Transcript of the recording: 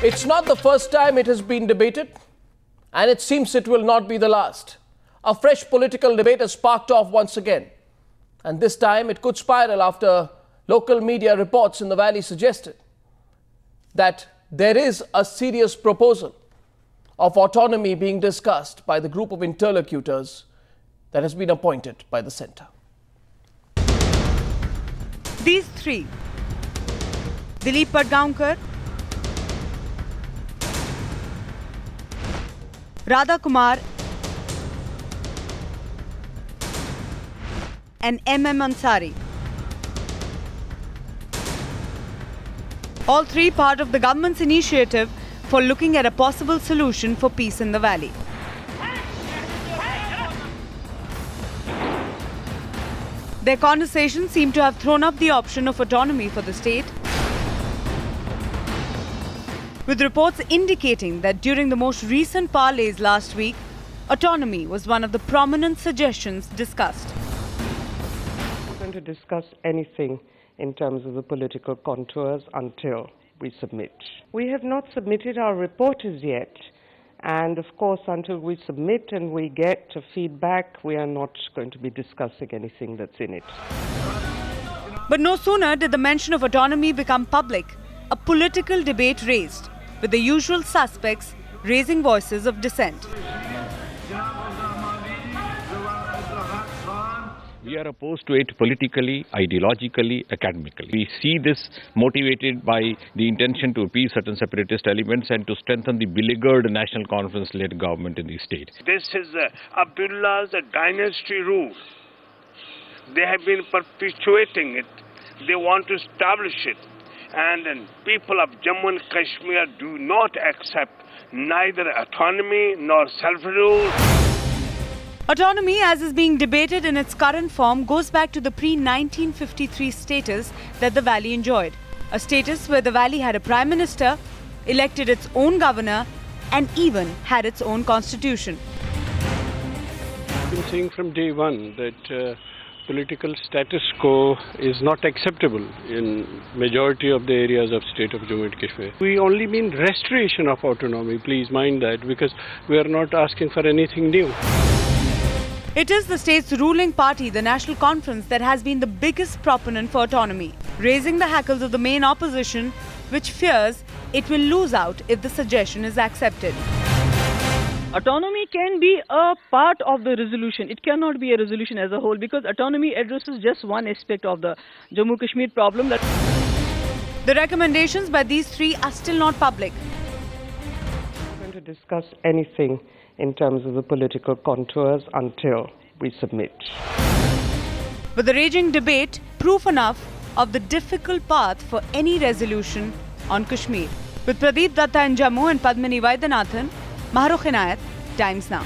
It's not the first time it has been debated, and it seems it will not be the last. A fresh political debate has sparked off once again, and this time it could spiral after local media reports in the valley suggested that there is a serious proposal of autonomy being discussed by the group of interlocutors that has been appointed by the centre. These three, Dilip Padgaonkar, Radha Kumar and M.M. Ansari. All three part of the government's initiative for looking at a possible solution for peace in the valley. Their conversations seem to have thrown up the option of autonomy for the state, with reports indicating that during the most recent parleys last week, autonomy was one of the prominent suggestions discussed. We're not going to discuss anything in terms of the political contours until we submit. We have not submitted our report as yet, and of course until we submit and we get feedback, we are not going to be discussing anything that's in it. But no sooner did the mention of autonomy become public, a political debate raised, with the usual suspects raising voices of dissent. We are opposed to it politically, ideologically, academically. We see this motivated by the intention to appease certain separatist elements and to strengthen the beleaguered National Conference-led government in the state. This is Abdullah's dynasty rule. They have been perpetuating it. They want to establish it. And people of Jammu and Kashmir do not accept neither autonomy nor self-rule. Autonomy, as is being debated in its current form, goes back to the pre-1953 status that the valley enjoyed. A status where the valley had a prime minister, elected its own governor, and even had its own constitution. I've been saying from day one that political status quo is not acceptable in majority of the areas of state of Jammu and Kashmir. We only mean restoration of autonomy, please mind that, because we are not asking for anything new. It is the state's ruling party, the National Conference, that has been the biggest proponent for autonomy, raising the hackles of the main opposition, which fears it will lose out if the suggestion is accepted. Autonomy can be a part of the resolution. It cannot be a resolution as a whole, because autonomy addresses just one aspect of the Jammu Kashmir problem. The recommendations by these three are still not public. We're not going to discuss anything in terms of the political contours until we submit. With the raging debate, proof enough of the difficult path for any resolution on Kashmir. With Pradeep Datta in Jammu and Padmini Vaidyanathan, Mahrukh Inayat, Times Now.